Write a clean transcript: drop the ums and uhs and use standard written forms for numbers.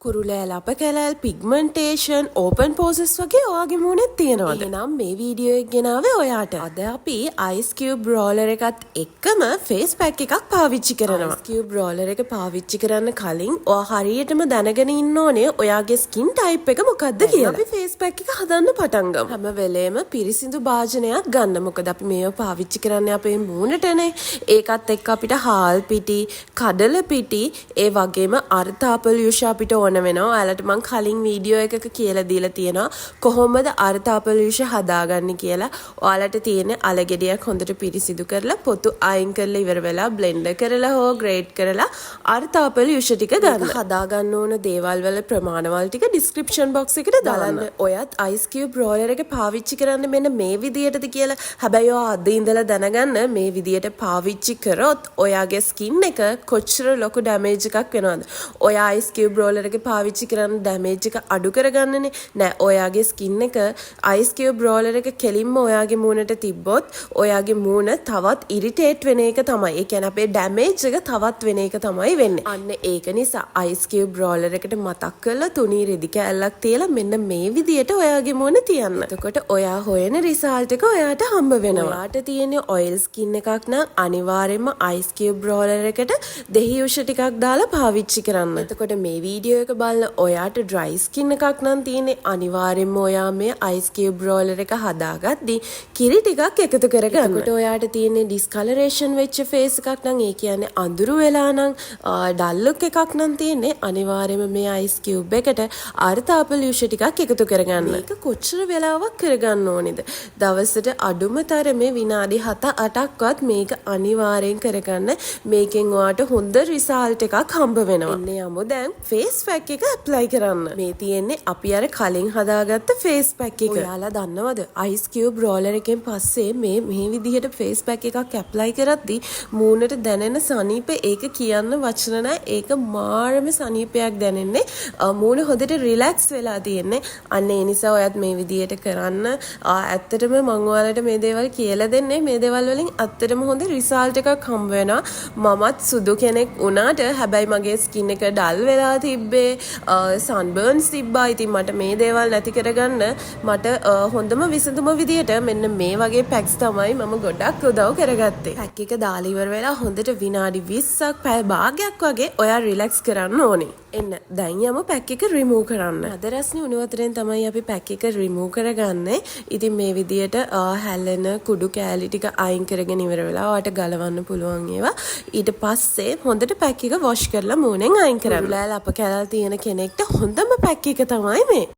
කුරුලෑ ලප කැලෑල් pigmentation open process වගේ ඔයාගේ මූණෙත් තියෙනවද? එහෙනම් මේ වීඩියෝ එක ගෙනාවේ ඔයාට. අද අපි අයිස් කියුබ් රෝලර් එකත් එක්කම ෆේස් පැක් එකක් පාවිච්චි කරනවා. අයිස් කියුබ් රෝලර් එක පාවිච්චි කරන්න කලින් ඔයා හරියටම දැනගෙන ඉන්න ඕනේ ඔයාගේ ස්කින් ටයිප් එක මොකක්ද කියලා. අපි ෆේස් පැක් එක හදන්න පටන් ගමු. හැම වෙලේම පිරිසිදු භාජනයක් ගන්න. මොකද අපි මේව පාවිච්චි කරන්නේ අපේ මූණටනේ. ඒකත් එක්ක අපිට හාල් පිටි, කඩල පිටි, ඒ වගේම අර්ථාපලුෂ අපිට වෙනවා. ඔයාලට මම කලින් වීඩියෝ එකක කියලා දීලා තියෙනවා කොහොමද අර්ථාපලුෂ හදාගන්නේ කියලා. ඔයාලට තියෙන අලගෙඩියක් හොඳට පිරිසිදු කරලා පොතු අයින් කරලා ඉවර වෙලා බ්ලෙන්ඩර් කරලා හෝ ග්‍රේට් කරලා අර්ථාපලුෂ ටික ගන්න. හදාගන්න ඕන දේවල් වල ප්‍රමාණවල ටික ඩිස්ක්‍රිප්ෂන් බොක්ස් එකට දාන්න. ඔයත් අයිස් කියුබ් රෝලර් එක පාවිච්චි කරන්න මෙන්න මේ විදියටද කියලා. හැබැයි ඔයා අද ඉඳලා දැනගන්න මේ විදියට පාවිච්චි කරොත් ඔයාගේ ස්කින් එක කොච්චර ලොකු ඩැමේජ් එකක් වෙනවද. ඔයා අයිස් කියුබ් රෝලර් එක පාවිච්චි කරන්න ඩැමේජ් එක අඩු කරගන්නනේ. නෑ ඔයාගේ ස්කින් එක අයිස් කියුබ් රෝලර් එක කෙලින්ම ඔයාගේ මූණට තිබ්බොත් ඔයාගේ මූණ තවත් ඉරිටේට් වෙන එක තමයි. ඒ කියන්නේ අපේ ඩැමේජ් එක තවත් වෙන එක තමයි වෙන්නේ. අන්න ඒක නිසා අයිස් කියුබ් රෝලර් එකට මතක් කරලා තුනී රෙදි කෑල්ලක් තියලා මෙන්න මේ විදියට ඔයාගේ මූණ තියන්න. එතකොට ඔයා හොයන රිසල්ට් එක ඔයාට හම්බ වෙනවා. ඔයාට තියෙන ඔයිල් ස්කින් එකක් නම් අනිවාර්යයෙන්ම අයිස් කියුබ් රෝලර් එකට දෙහිඋෂ ටිකක් දාලා පාවිච්චි කරන්න. එතකොට මේ වීඩියෝ එක බලන ඔයාට ඩ්‍රයි ස්කින් එකක් නම් තියෙන්නේ අනිවාර්යෙන්ම ඔයා මේ අයිස් කියුබ් රෝලර් එක හදාගද්දි කිරි ටිකක් එකතු කරගන්න. එතකොට ඔයාට තියෙන්නේ ඩිස්කලරේෂන් වෙච්ච ෆේස් එකක් නම් ඒ කියන්නේ අඳුරු වෙලා නම් ඩල් ලුක් එකක් නම් තියෙන්නේ අනිවාර්යෙන්ම මේ අයිස් කියුබ් එකට අර්ථාපලුෂ ටිකක් එකතු කරගන්න. මේක කොච්චර වෙලාවක් කරගන්න ඕනේද? දවසට අඩුම තරමේ විනාඩි 7-8ක්වත් මේක අනිවාර්යෙන් කරගන්න. මේකෙන් ඔයාට හොඳ රිසල්ට් එකක් හම්බ වෙනවා. එන්නේ යමු දැන් ෆේස් පැක් එක ඇප්ලයි කරන්න. මේ තියෙන්නේ අපි අර කලින් හදාගත්ත ෆේස් පැක් එක. ඔයාලා දන්නවද අයිස් කියුබ් රෝලර් එකෙන් පස්සේ මේ විදිහට ෆේස් පැක් එකක් ඇප්ලයි කරද්දි මූණට දැනෙන සනීප ඒක කියන්න වචන නැහැ. ඒක මාරම සනීපයක් දැනෙන්නේ. මූණ හොඳට රිලැක්ස් වෙලා තියෙන්නේ. අන්න ඒ නිසා ඔයත් මේ විදිහට කරන්න. ඇත්තටම මම ඔයාලට මේ දේවල් කියලා දෙන්නේ. මේ දේවල් වලින් ඇත්තටම හොඳ රිසල්ට් එකක් හම්බ වෙනවා. මමත් සුදු කෙනෙක් වුණාට හැබැයි මගේ ස්කින් එක ඩල් වෙලා තිබ්බේ. සන්බර්න්ස් තිබ්බා. ඉතින් මට මේ දේවල් නැති කරගන්න මට හොඳම විසඳුම විදියට මෙන්න මේ වගේ පැක්ස් තමයි මම ගොඩක් උදව් කරගත්තේ. පැක් එක දාලා ඉවර වෙලා හොඳට විනාඩි 20ක් පැය භාගයක් වගේ ඔයා රිලැක්ස් කරන්න ඕනේ. එන්න දැන් යමු පැක් එක රිමූව් කරන්න. අද රස්නේ උණු වතුරෙන් තමයි අපි පැක් එක රිමූව් කරගන්නේ. ඉතින් මේ විදියට හැලෙන කුඩු කෑලි ටික අයින් කරගෙන ඉවර වෙලා ඔයාට ගලවන්න පුළුවන් ඒවා. ඊට පස්සේ හොඳට පැක් එක වොෂ් කරලා මූණෙන් අයින් කරන්න. කුරුලෑ ලප කැලල් තියෙන කෙනෙක්ට හොඳම පැක් එක තමයි මේ.